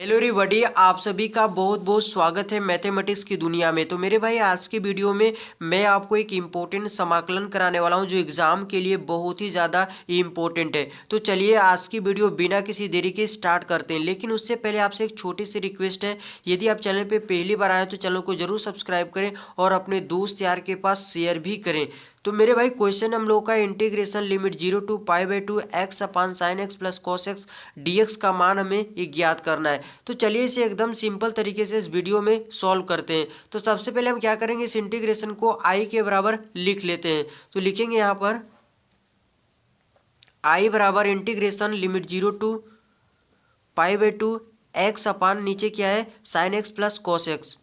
Hello everybody, आप सभी का बहुत बहुत स्वागत है मैथमेटिक्स की दुनिया में। तो मेरे भाई, आज की वीडियो में मैं आपको एक इम्पोर्टेंट समाकलन कराने वाला हूं जो एग्जाम के लिए बहुत ही ज़्यादा इम्पोर्टेंट है। तो चलिए आज की वीडियो बिना किसी देरी के स्टार्ट करते हैं। लेकिन उससे पहले आपसे एक छोटी सी रिक्वेस्ट है, यदि आप चैनल पर पहली बार आए तो चैनल को जरूर सब्सक्राइब करें और अपने दोस्त यार के पास शेयर भी करें। तो मेरे भाई, क्वेश्चन हम लोग का integration limit 0 to π/2 x upon sine x plus cos x dx का मान हमें ज्ञात करना है। तो चलिए इसे एकदम सिंपल तरीके से इस वीडियो में सॉल्व करते हैं। तो सबसे पहले हम क्या करेंगे, इस इंटीग्रेशन को i के बराबर लिख लेते हैं। तो लिखेंगे यहाँ पर i बराबर इंटीग्रेशन लिमिट 0 टू π/2 x अपान नीचे क्या है sign x plus cos x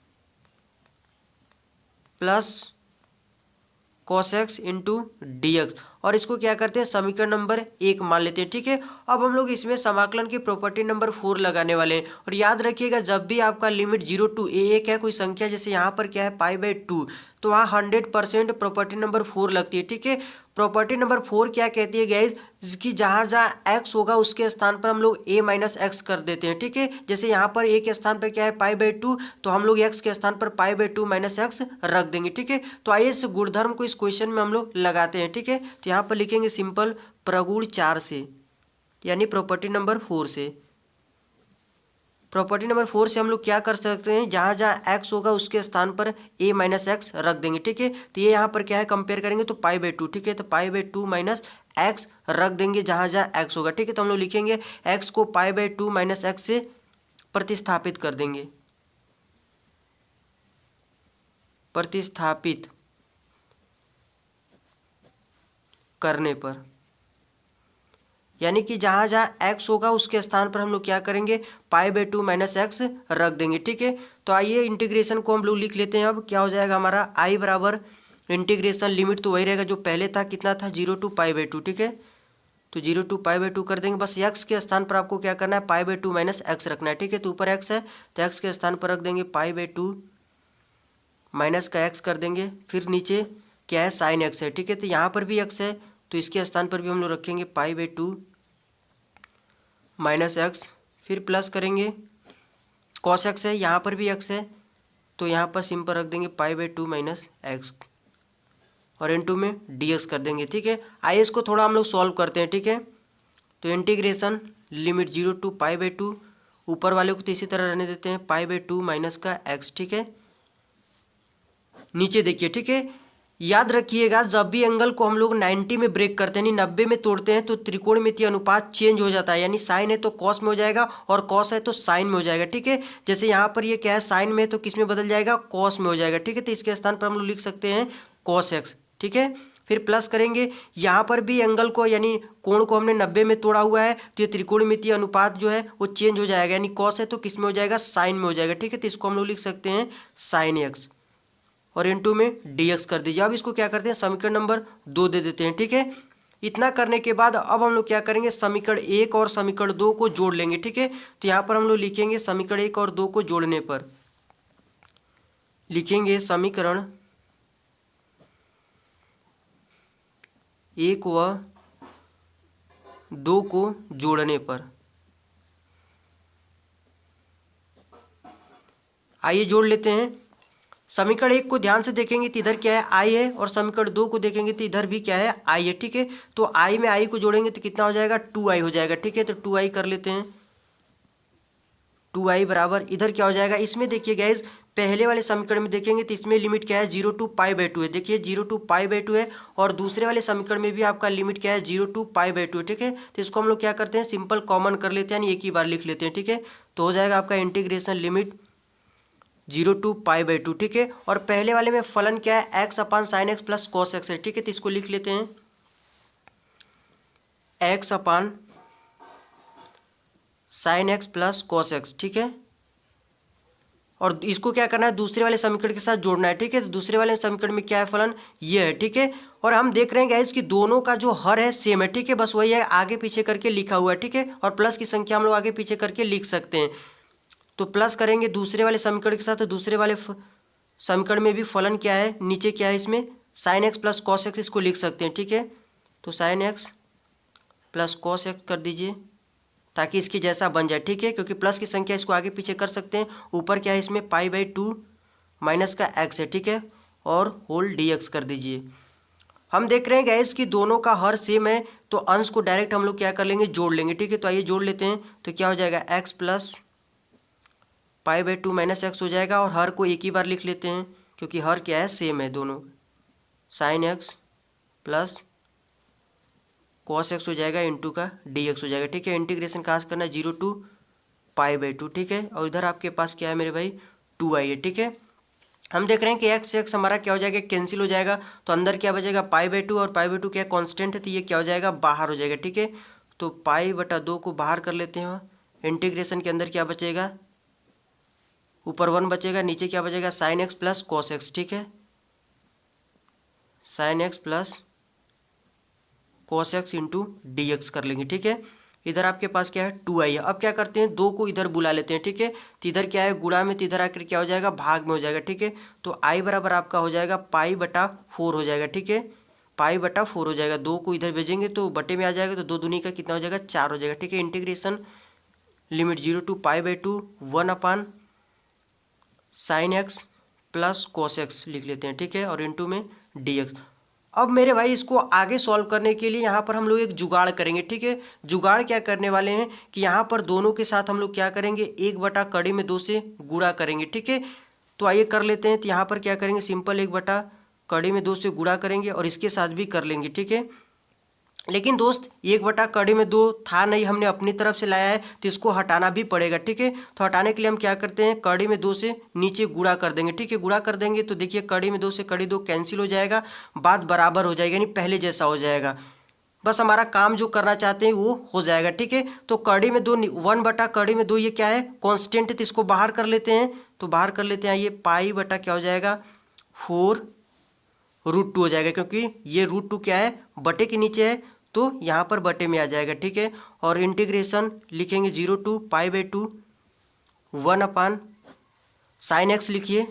plus cos x into D x. और इसको क्या करते हैं, समीकरण नंबर 1 मान लेते हैं। ठीक है, अब हम लोग इसमें समाकलन की प्रॉपर्टी नंबर 4 लगाने वाले हैं। और याद रखिएगा, जब भी आपका लिमिट 0 टू एक है कोई संख्या, जैसे यहाँ पर क्या है π/2, तो वहाँ 100% प्रॉपर्टी नंबर 4 लगती है। ठीक है, प्रॉपर्टी नंबर 4 क्या कहती है गाइज, कि जहाँ जहाँ x होगा उसके स्थान पर हम लोग a माइनस एक्स कर देते हैं। ठीक है, जैसे यहाँ पर a के स्थान पर क्या है π/2, तो हम लोग x के स्थान पर π/2 माइनस एक्स रख देंगे। ठीक है, तो आइए इस गुणधर्म को इस क्वेश्चन में हम लोग लगाते हैं। ठीक है, तो यहाँ पर लिखेंगे सिंपल प्रगुण 4 से, यानी प्रॉपर्टी नंबर 4 से। प्रॉपर्टी नंबर 4 से हम लोग क्या कर सकते हैं, जहाँ जहाँ x होगा उसके स्थान पर a माइनस एक्स रख देंगे। ठीक है, तो ये यहाँ पर क्या है, कंपेयर करेंगे तो π/2। ठीक है, तो π/2 माइनस एक्स रख देंगे जहाँ जहाँ x होगा। ठीक है, तो हम लोग लिखेंगे x को π/2 माइनस एक्स से प्रतिस्थापित कर देंगे। प्रतिस्थापित करने पर, यानी कि जहाँ जहाँ x होगा उसके स्थान पर हम लोग क्या करेंगे, π/2 माइनस एक्स रख देंगे। ठीक है, तो आइए इंटीग्रेशन को हम लोग लिख लेते हैं। अब क्या हो जाएगा हमारा, i बराबर इंटीग्रेशन लिमिट तो वही रहेगा जो पहले था, कितना था 0 टू π/2। ठीक है, तो 0 टू π/2 कर देंगे। बस x के स्थान पर आपको क्या करना है, π/2 माइनस एक्स रखना है। ठीक है, तो ऊपर x है तो x के स्थान पर रख देंगे π/2 माइनस का x कर देंगे। फिर नीचे क्या है, साइन एक्स है। ठीक है, तो यहाँ पर भी x है तो इसके स्थान पर भी हम लोग रखेंगे π/2 माइनस एक्स। फिर प्लस करेंगे कॉस एक्स है, यहाँ पर भी एक्स है तो यहाँ पर सिंपल रख देंगे π/2 माइनस एक्स और इनटू में dx कर देंगे। ठीक है, आइए इसको थोड़ा हम लोग सॉल्व करते हैं। ठीक है, तो इंटीग्रेशन लिमिट 0 टू π/2, ऊपर वाले को तो इसी तरह रहने देते हैं π/2 माइनस का x। ठीक है, नीचे देखिए। ठीक है, याद रखिएगा, जब भी एंगल को हम लोग 90 में ब्रेक करते हैं, यानी 90 में तोड़ते हैं, तो त्रिकोणमितीय अनुपात चेंज हो जाता है। यानी साइन है तो कॉस में हो जाएगा और कॉस है तो साइन में हो जाएगा। ठीक है, जैसे यहाँ पर ये क्या है, साइन में तो किस में बदल जाएगा, कॉस में हो जाएगा। ठीक है, तो इसके स्थान पर हम लोग लिख सकते हैं कॉस एक्स। ठीक है, फिर प्लस करेंगे, यहाँ पर भी एंगल को यानी कोण को हमने 90 में तोड़ा हुआ है तो ये त्रिकोणमितीय अनुपात जो है वो चेंज हो जाएगा, यानी कॉस है तो किस में हो जाएगा, साइन में हो जाएगा। ठीक है, तो इसको हम लोग लिख सकते हैं साइन एक्स और इनटू में dx कर दीजिए। अब इसको क्या करते हैं, समीकरण नंबर 2 दे देते हैं। ठीक है, इतना करने के बाद अब हम लोग क्या करेंगे, समीकरण 1 और समीकरण 2 को जोड़ लेंगे। ठीक है, तो यहाँ पर हम लोग लिखेंगे समीकरण 1 और 2 को जोड़ने पर लिखेंगे समीकरण 1 व 2 को जोड़ने पर, आइए जोड़ लेते हैं। समीकरण 1 को ध्यान से देखेंगे तो इधर क्या है, i है, और समीकरण 2 को देखेंगे तो इधर भी क्या है, i है। ठीक है, तो i में i को जोड़ेंगे तो कितना हो जाएगा, 2i हो जाएगा। ठीक है, तो 2i कर लेते हैं। 2i बराबर इधर क्या हो जाएगा, इसमें देखिए गाइस, पहले वाले समीकरण में देखेंगे तो इसमें लिमिट क्या है, 0 टू π/2 है। देखिए 0 टू π/2 है, और दूसरे वाले समीकरण में भी आपका लिमिट क्या है, 0 टू π/2 है। ठीक है, तो इसको हम लोग क्या करते हैं, सिंपल कॉमन कर लेते हैं, यानी एक ही बार लिख लेते हैं। ठीक है, तो हो जाएगा आपका इंटीग्रेशन लिमिट 0 टू π/2। ठीक है, और पहले वाले में फलन क्या है, x upon sine x plus cos x है। ठीक है, तो इसको लिख लेते हैं x upon sine x plus cos x. ठीक है, और इसको क्या करना है, दूसरे वाले समीकरण के साथ जोड़ना है। ठीक है, तो दूसरे वाले समीकरण में क्या है, फलन ये है। ठीक है, और हम देख रहे हैं गाइस कि दोनों का जो हर है सेम है। ठीक है, बस वही है, आगे पीछे करके लिखा हुआ है। ठीक है, और प्लस की संख्या हम लोग आगे पीछे करके लिख सकते हैं। तो प्लस करेंगे दूसरे वाले समीकरण के साथ, तो दूसरे वाले समीकरण में भी फलन क्या है, नीचे क्या है, इसमें sign x plus cos x, इसको लिख सकते हैं। ठीक है, तो sign x plus cos x कर दीजिए ताकि इसके जैसा बन जाए, ठीक है। क्योंकि प्लस की संख्या इसको आगे पीछे कर सकते हैं। ऊपर क्या है इसमें π/2 माइनस का x है, ठीक है, और होल dx कर दीजिए। हम देख रहे हैं गैस कि दोनों का हर सेम है, तो अंश को डायरेक्ट हम लोग क्या कर लेंगे, जोड़ लेंगे, ठीक है। तो आइए जोड़ लेते हैं। तो क्या हो जाएगा, x प्लस π/2 माइनस एक्स हो जाएगा, और हर को एक ही बार लिख लेते हैं क्योंकि हर क्या है, सेम है दोनों। Sign x plus cos x हो जाएगा इंटू का dx हो जाएगा, ठीक है। इंटीग्रेशन कहाँ से करना है, 0 to π/2, ठीक है। और इधर आपके पास क्या है मेरे भाई, 2i है, ठीक है। हम देख रहे हैं कि x x हमारा क्या हो जाएगा, कैंसिल हो जाएगा। तो अंदर क्या बचेगा, π/2, और π/2 क्या कांस्टेंट है, तो ये क्या हो जाएगा, बाहर हो जाएगा, ठीक है। तो π/2 को बाहर कर लेते हैं। इंटीग्रेशन के अंदर क्या बचेगा, ऊपर 1 बचेगा, नीचे क्या बचेगा, sign x plus cos x, ठीक है। Sign x plus cos x into dx कर लेंगे, ठीक है। इधर आपके पास क्या है, 2i है। अब क्या करते हैं, 2 को इधर बुला लेते हैं, ठीक है। तो इधर क्या है, गुणा में, तो इधर आकर क्या हो जाएगा, भाग में हो जाएगा, ठीक है। तो i बराबर आपका हो जाएगा π/4 हो जाएगा, ठीक है। π/4 हो जाएगा। 2 को इधर भेजेंगे तो बटे में आ जाएगा, तो 2 दूनी का कितना हो जाएगा, 4 हो जाएगा, ठीक है। Integration limit 0 to π/2 1 sign x plus cos x लिख लेते हैं, ठीक है, और इंटू में dx। अब मेरे भाई इसको आगे सॉल्व करने के लिए यहाँ पर हम लोग एक जुगाड़ करेंगे, ठीक है। जुगाड़ क्या करने वाले हैं कि यहाँ पर दोनों के साथ हम लोग क्या करेंगे, 1/2 से गुणा करेंगे, ठीक है। तो आइए कर लेते हैं। तो यहाँ पर क्या करेंगे, सिंपल 1/2 से गुणा करेंगे, और इसके साथ भी कर लेंगे, ठीक है। लेकिन दोस्त 1/2 था नहीं, हमने अपनी तरफ से लाया है, तो इसको हटाना भी पड़ेगा, ठीक है। तो हटाने के लिए हम क्या करते हैं, 2 से नीचे गुणा कर देंगे, ठीक है। गुणा कर देंगे तो देखिए 2 से 2 कैंसिल हो जाएगा, बात बराबर हो जाएगी, यानी पहले जैसा हो जाएगा। बस हमारा काम जो करना चाहते हैं वो हो जाएगा, ठीक है। तो 2 1/2 ये क्या है, कॉन्स्टेंट है, तो इसको बाहर कर लेते हैं। तो बाहर कर लेते हैं, ये π क्या हो जाएगा, 4√2 हो जाएगा, क्योंकि ये √2 क्या है, बटे के नीचे है, तो यहाँ पर बटे में आ जाएगा, ठीक है। और इंटीग्रेशन लिखेंगे 0 to π/2 1 साइन एक्स लिखिए।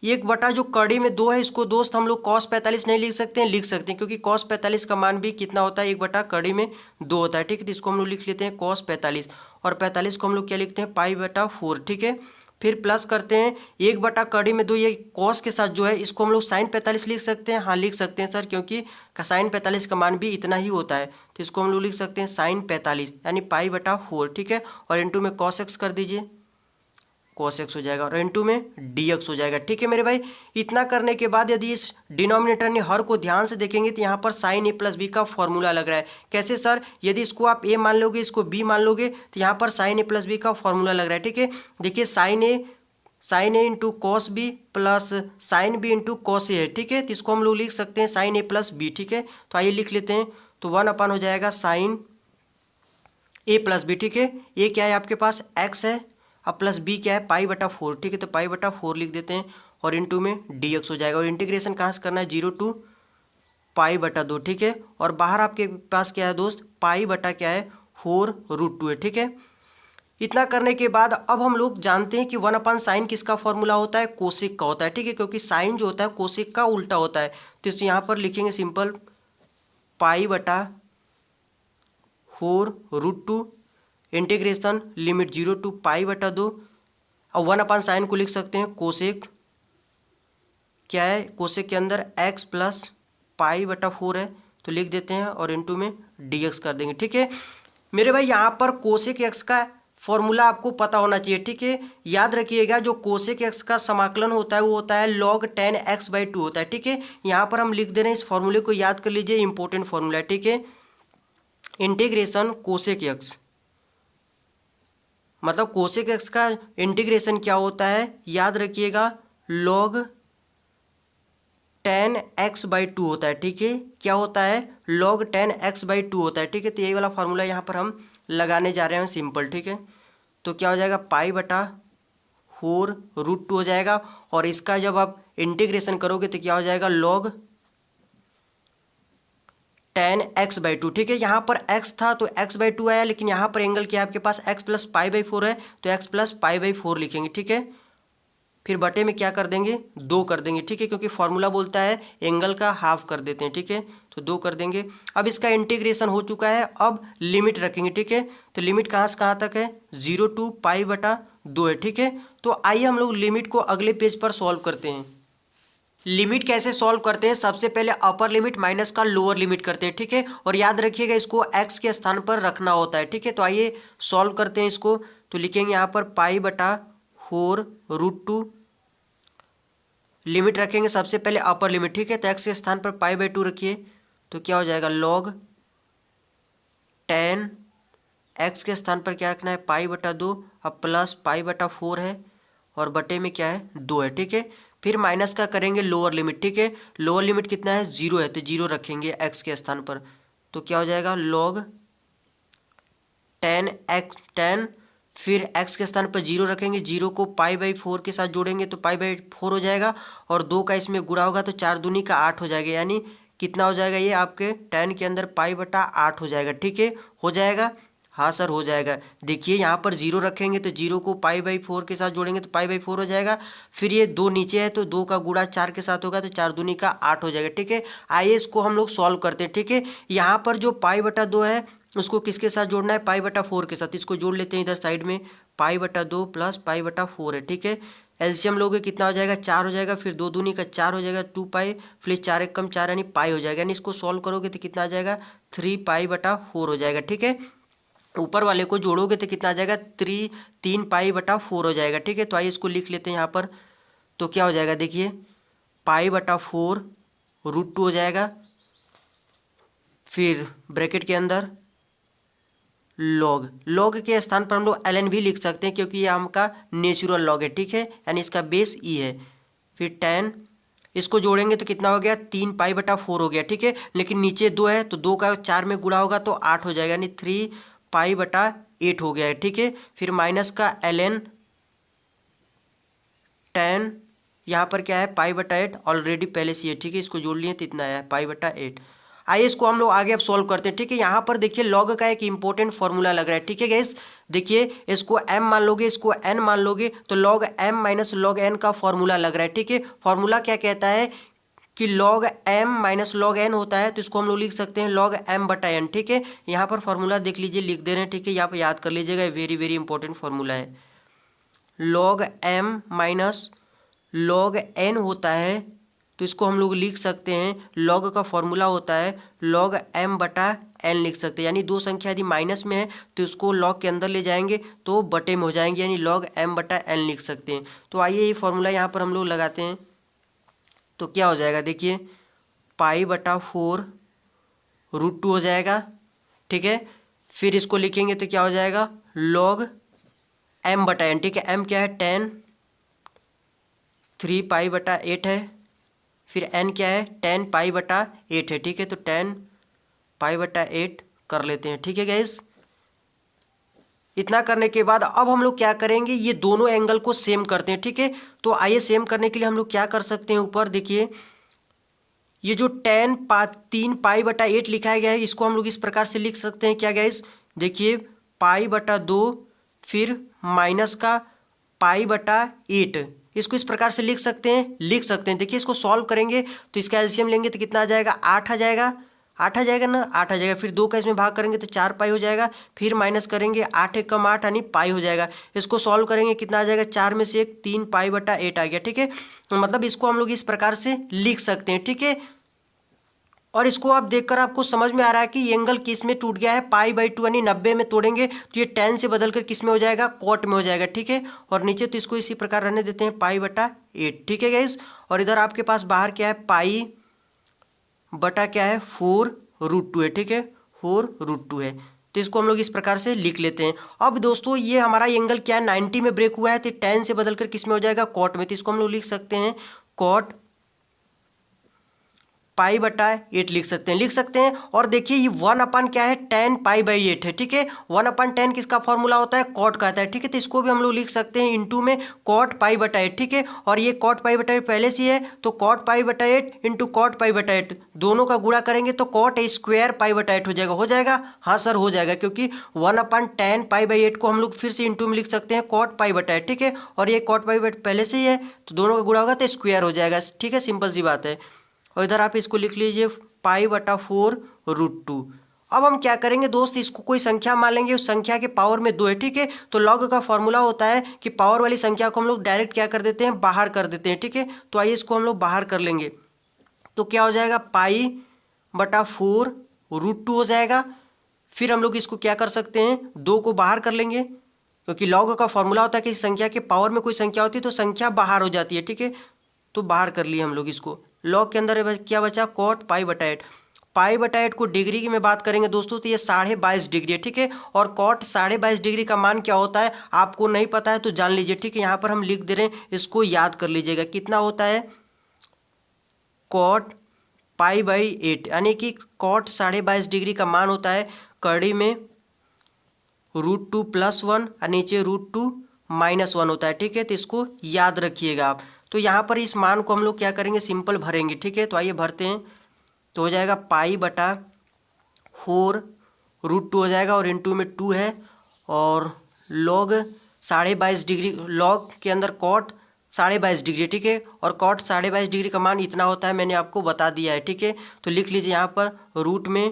1 जो कड़ी में 2 है, इसको दोस्त हम लोग cos 45 नहीं लिख सकते हैं, लिख सकते हैं, क्योंकि cos 45 का मान भी कितना होता है, 1/2 में 2 होता है, ठीक है। तो इसको हम लोग लिख लेते हैं cos 45, और 45 को हम लोग क्या लिखते हैं, π/4, ठीक है। फिर प्लस करते हैं 1/2 में 2, ये cos के साथ जो है इसको हम लोग sin 45 लिख सकते हैं, हाँ लिख सकते हैं सर, क्योंकि sin 45 का मान भी इतना ही होता है। तो इसको हम लोग लिख सकते हैं sin 45 यानी π/4, ठीक है। और इंटू में cos x कर दीजिए, cos x हो जाएगा, और इंटू में dx हो जाएगा, ठीक है मेरे भाई। इतना करने के बाद यदि इस डिनोमिनेटर ने हर को ध्यान से देखेंगे तो यहाँ पर sin a प्लस बी का फॉर्मूला लग रहा है। कैसे सर, यदि इसको आप a मान लोगे, इसको b मान लोगे, तो यहाँ पर sin a प्लस बी का फॉर्मूला लग रहा है, ठीक है। देखिए sin a into cos B plus sin b into cos A है, ठीक है। तो इसको हम लोग लिख सकते हैं sin a प्लस बी, ठीक है। तो आइए लिख लेते हैं। तो 1 हो जाएगा sin a प्लस बी, ठीक है। ये क्या है आपके पास, x है, अब प्लस बी क्या है, π/4, ठीक है। तो π/4 लिख देते हैं, और इंटू में dx हो जाएगा। और इंटीग्रेशन कहाँ से करना है, 0 to π/2, ठीक है। और बाहर आपके पास क्या है दोस्त, क्या है, 4√2 है, ठीक है। इतना करने के बाद अब हम लोग जानते हैं कि 1/sin किसका फॉर्मूला होता है, कोसेक का होता है, ठीक है। क्योंकि साइन जो होता है कोसेक का उल्टा होता है। तो इस यहाँ पर लिखेंगे सिंपल π/4√2 इंटीग्रेशन लिमिट 0 to π/2, और 1/sin को लिख सकते हैं कोसेक, क्या है, कोसेक के अंदर x प्लस π/4 है, तो लिख देते हैं, और इंटू में dx कर देंगे, ठीक है मेरे भाई। यहाँ पर कोसेक x का फॉर्मूला आपको पता होना चाहिए, ठीक है। याद रखिएगा, जो कोसेक x का समाकलन होता है वो होता है log 10x/2 होता है, ठीक है। यहाँ पर हम लिख दे रहे हैं, इस फॉर्मूले को याद कर लीजिए, इंपॉर्टेंट फॉर्मूला है, ठीक है। इंटीग्रेशन कोसेक x, मतलब कोसेक x का इंटीग्रेशन क्या होता है, याद रखिएगा, log 10x/2 होता है, ठीक है। क्या होता है, log 10x/2 होता है, ठीक है। तो यही वाला फार्मूला यहाँ पर हम लगाने जा रहे हैं, सिंपल, ठीक है। तो क्या हो जाएगा, π/4√2 हो जाएगा, और इसका जब आप इंटीग्रेशन करोगे तो क्या हो जाएगा, log 10x/2, ठीक है। यहाँ पर x था तो x/2 आया, लेकिन यहाँ पर एंगल क्या है आपके पास, x प्लस π/4 है, तो x प्लस π/4 लिखेंगे, ठीक है। फिर बटे में क्या कर देंगे, 2 कर देंगे, ठीक है, क्योंकि फॉर्मूला बोलता है एंगल का हाफ कर देते हैं, ठीक है। तो 2 कर देंगे। अब इसका इंटीग्रेशन हो चुका है, अब लिमिट रखेंगे, ठीक है। तो लिमिट कहाँ से कहाँ तक है, 0 टू π/2 है, ठीक है। तो आइए हम लोग लिमिट को अगले पेज पर सॉल्व करते हैं। लिमिट कैसे सॉल्व करते हैं, सबसे पहले अपर लिमिट माइनस का लोअर लिमिट करते हैं, ठीक है। और याद रखिएगा इसको x के स्थान पर रखना होता है, ठीक है। तो आइए सॉल्व करते हैं इसको। तो लिखेंगे यहाँ पर π/4√2, लिमिट रखेंगे सबसे पहले अपर लिमिट, ठीक है। तो x के स्थान पर π/2 रखिए, तो क्या हो जाएगा log 10, x के स्थान पर क्या रखना है π/2, अब प्लस π/4 है और बटे में क्या है 2 है, ठीक है। फिर माइनस का करेंगे लोअर लिमिट, ठीक है। लोअर लिमिट कितना है 0 है, तो 0 रखेंगे x के स्थान पर। तो क्या हो जाएगा log 10, फिर x के स्थान पर 0 रखेंगे, 0 को π/4 के साथ जोड़ेंगे तो π/4 हो जाएगा और 2 का इसमें गुणा होगा तो 4 दूनी का 8 हो जाएगा, यानी कितना हो जाएगा ये आपके 10 के अंदर π/8 हो जाएगा, ठीक है। हो जाएगा, हाँ सर हो जाएगा। देखिए यहाँ पर 0 रखेंगे तो 0 को π/4 के साथ जोड़ेंगे तो π/4 हो जाएगा। फिर ये 2 नीचे है तो 2 का गुणा 4 के साथ होगा तो 4 दूनी का 8 हो जाएगा, ठीक है। आइए इसको हम लोग सॉल्व करते हैं, ठीक है। यहाँ पर जो π/2 है उसको किसके साथ जोड़ना है, π/4 के साथ। इसको जोड़ लेते हैं इधर साइड में, π/2 प्लस π/4 है, ठीक है। एलसीएम लोगे कितना हो जाएगा 4 हो जाएगा, फिर 2 दूनी का 4 हो जाएगा 2π, फिर 4 एक कम 4 यानी पाई हो जाएगा, यानी इसको सॉल्व करोगे तो कितना आ जाएगा 3π/4 हो जाएगा, ठीक है। ऊपर वाले को जोड़ोगे तो कितना आ जाएगा 3π/4 हो जाएगा, ठीक है। तो आइए इसको लिख लेते हैं यहाँ पर। तो क्या हो जाएगा देखिए π/4√2 हो फिर ब्रैकेट के अंदर लॉग के स्थान पर हम लोग ln भी लिख सकते हैं क्योंकि ये हमका नेचुरल लॉग है, ठीक है, यानी इसका बेस ई है। फिर 10, इसको जोड़ेंगे तो कितना हो गया 3π/4 हो गया, ठीक है। लेकिन नीचे 2 है तो 2 का 4 में गुणा होगा तो 8 हो जाएगा, यानी 3π/8 हो गया है, ठीक है। फिर माइनस का ln 10, यहाँ पर क्या है π/8 ऑलरेडी पहले से है, ठीक है। इसको जोड़ लिए तो इतना है π/8। आइए इसको हम लोग आगे अब सॉल्व करते हैं, ठीक है। यहाँ पर देखिए लॉग का एक इंपॉर्टेंट फॉर्मूला लग रहा है, ठीक है गाइस। देखिए इसको m मान लोगे, इसको n मान लोगे तो log m minus log n का फॉर्मूला लग रहा है, ठीक है। फॉर्मूला क्या कहता है कि log m minus log n होता है, तो इसको हम लोग लिख सकते हैं log m/n, ठीक है। यहाँ पर फॉर्मूला देख लीजिए, लिख दे रहे हैं, ठीक है। यहाँ पर याद कर लीजिएगा, वेरी वेरी इंपॉर्टेंट फॉर्मूला है। log m minus log n होता है तो इसको हम लोग लिख सकते हैं, log का फॉर्मूला होता है log m/n लिख सकते हैं, यानी दो संख्या यदि माइनस में है तो इसको log के अंदर ले जाएंगे तो बटे में हो जाएंगे, यानी log m/n लिख सकते हैं। तो आइए ये फॉर्मूला यहाँ पर हम लोग लगाते हैं तो क्या हो जाएगा देखिए π/4√2 हो जाएगा, ठीक है। फिर इसको लिखेंगे तो क्या हो जाएगा log m/n, ठीक है। m क्या है 10, 3π/8 है, फिर n क्या है 10π/8 है, ठीक है। तो 10π/8 कर लेते हैं, ठीक है गाइस। इतना करने के बाद अब हम लोग क्या करेंगे, ये दोनों एंगल को सेम करते हैं, ठीक है। तो आइए सेम करने के लिए हम लोग क्या कर सकते हैं, ऊपर देखिए ये जो 3π/8 लिखा गया है इसको हम लोग इस प्रकार से लिख सकते हैं, क्या गाइस देखिए π/2 फिर माइनस का π/8, इसको इस प्रकार से लिख सकते हैं। देखिए इसको सॉल्व करेंगे तो इसका एलसीएम लेंगे तो कितना आ जाएगा 8 आ जाएगा ना, 8 आ जाएगा। फिर 2 का इसमें भाग करेंगे तो 4π हो जाएगा, फिर माइनस करेंगे 8 एक कम 8 यानी पाई हो जाएगा। इसको सॉल्व करेंगे कितना आ जाएगा 4 में से 1 3π/8 आ गया, ठीक है। मतलब इसको हम लोग इस प्रकार से लिख सकते हैं, ठीक है। और इसको आप देखकर आपको समझ में आ रहा है कि ये एंगल किस में टूट गया है π/2, यानी 90 में तोड़ेंगे तो ये 10 से बदलकर किस में हो जाएगा कॉट में हो जाएगा, ठीक है। और नीचे तो इसको इसी प्रकार रहने देते हैं π/8, ठीक है गाइस। और इधर आपके पास बाहर क्या है क्या है 4√2 है, ठीक है, 4√2 है। तो इसको हम लोग इस प्रकार से लिख लेते हैं। अब दोस्तों ये हमारा एंगल क्या है 90 में ब्रेक हुआ है तो 10 से बदलकर किस में हो जाएगा कॉट में, तो इसको हम लोग लिख सकते हैं कॉट π/8 लिख सकते हैं। और देखिए ये 1 क्या है 10π/8 है, ठीक है। 1/10 किसका फॉर्मूला होता है कॉट का आता है, ठीक है। तो इसको भी हम लोग लिख सकते हैं इंटू में कॉट π/8, ठीक है। और ये कॉट π/8 पहले से है तो कॉट π/8 इंटू कॉट π/8 दोनों का गुणा करेंगे तो कॉट स्क्वायर π/8 हो जाएगा। हाँ सर हो जाएगा, क्योंकि 1/10π/8 को हम लोग फिर से इंटू में लिख सकते हैं कॉट π/8, ठीक है। और ये कॉट π/8 पहले से ही है तो दोनों का गुणा होगा तो स्क्वायर हो जाएगा, ठीक है, सिंपल सी बात है। और इधर आप इसको लिख लीजिए पाई बटा 4√2। अब हम क्या करेंगे दोस्त, इसको कोई संख्या मान लेंगे, उस संख्या के पावर में 2 है, ठीक है। तो लॉग का फॉर्मूला होता है कि पावर वाली संख्या को हम लोग डायरेक्ट क्या कर देते हैं, बाहर कर देते हैं, ठीक है। तो आइए इसको हम लोग बाहर कर लेंगे। तो क्या हो जाएगा, पाई बटा 4√2 हो जाएगा। फिर हम लोग इसको क्या कर सकते हैं, 2 को बाहर कर लेंगे, क्योंकि लॉग का फॉर्मूला होता है कि संख्या के पावर में कोई संख्या होती है तो संख्या बाहर हो जाती है, ठीक है। तो बाहर कर लिए हम लोग इसको। लॉग के अंदर क्या बचा, कॉट पाई बटा 8। पाई बटा 8 को डिग्री की में बात करेंगे दोस्तों तो ये 22.5 डिग्री है, ठीक है। और कॉट 22.5 डिग्री का मान क्या होता है आपको नहीं पता है तो जान लीजिए, ठीक है। यहाँ पर हम लिख दे रहे हैं, इसको याद कर लीजिएगा। कितना होता है, कॉट पाई बाई 8, यानी कि कॉट 22.5 डिग्री का मान होता है कड़ी में √2 + 1 और नीचे √2 - 1 होता है, ठीक है। तो इसको याद रखिएगा आप। तो यहाँ पर इस मान को हम लोग क्या करेंगे, सिंपल भरेंगे, ठीक है। तो आइए भरते हैं। तो हो जाएगा पाई बटा 4√2 हो जाएगा, और इंटू में 2 है, और लॉग 22.5 डिग्री, लॉग के अंदर कॉट 22.5 डिग्री, ठीक है। और कॉट 22.5 डिग्री का मान इतना होता है, मैंने आपको बता दिया है, ठीक है। तो लिख लीजिए यहाँ पर रूट में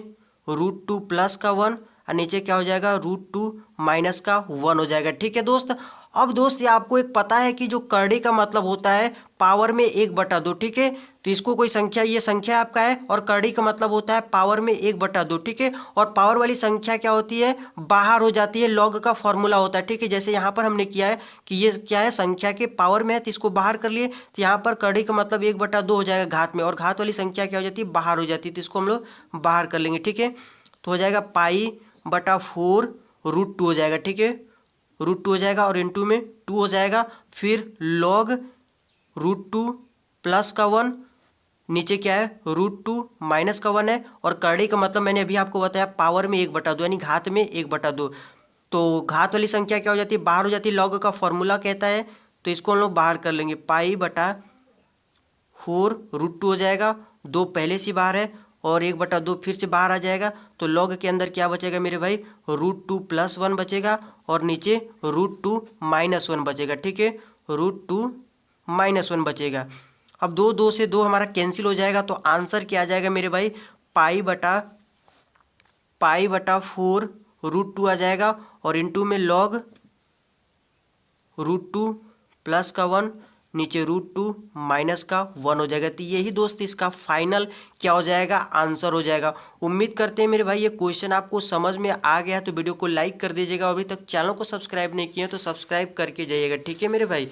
√2 + 1 और नीचे क्या हो जाएगा, √2 - 1 हो जाएगा, ठीक है दोस्त। अब दोस्त ये आपको एक पता है कि जो करड़ी का मतलब होता है पावर में 1/2, ठीक है। तो इसको कोई संख्या, ये संख्या आपका है, और करड़ी का मतलब होता है पावर में 1/2, ठीक है। और पावर वाली संख्या क्या होती है, बाहर हो जाती है, लॉग का फॉर्मूला होता है, ठीक है। जैसे यहाँ पर हमने किया है कि ये क्या है, संख्या के पावर में है तो इसको बाहर कर लिए, तो यहाँ पर करड़ी का मतलब 1/2 हो जाएगा घात में, और घात वाली संख्या क्या हो जाती है, बाहर हो जाती है, तो इसको हम लोग बाहर कर लेंगे, ठीक है। तो हो जाएगा पाई बटा 4√2 हो जाएगा, ठीक है। √2 हो जाएगा और इंटू में 2 हो जाएगा, फिर लॉग √2 + 1, नीचे क्या है, √2 - 1 है, और करड़ी का मतलब मैंने अभी आपको बताया पावर में 1/2 यानी घात में 1/2। तो घात वाली संख्या क्या हो जाती है, बाहर हो जाती है, लॉग का फॉर्मूला कहता है, तो इसको हम लोग बाहर कर लेंगे। पाई बटा 4√2 हो जाएगा, 2 पहले से बाहर है और 1/2 फिर से बाहर आ जाएगा, तो लॉग के अंदर क्या बचेगा मेरे भाई, √2 + 1 बचेगा, और नीचे √2 - 1 बचेगा, ठीक है। √2 - 1 बचेगा। अब 2 से 2 हमारा कैंसिल हो जाएगा, तो आंसर क्या आ जाएगा मेरे भाई, पाई बटा 4√2 आ जाएगा, और इंटू में लॉग √2 + 1, नीचे √2 - 1 हो जाएगा। तो यही दोस्त इसका फाइनल क्या हो जाएगा, आंसर हो जाएगा। उम्मीद करते हैं मेरे भाई ये क्वेश्चन आपको समझ में आ गया, तो वीडियो को लाइक कर दीजिएगा, और अभी तक चैनल को सब्सक्राइब नहीं किए तो सब्सक्राइब करके जाइएगा, ठीक है मेरे भाई।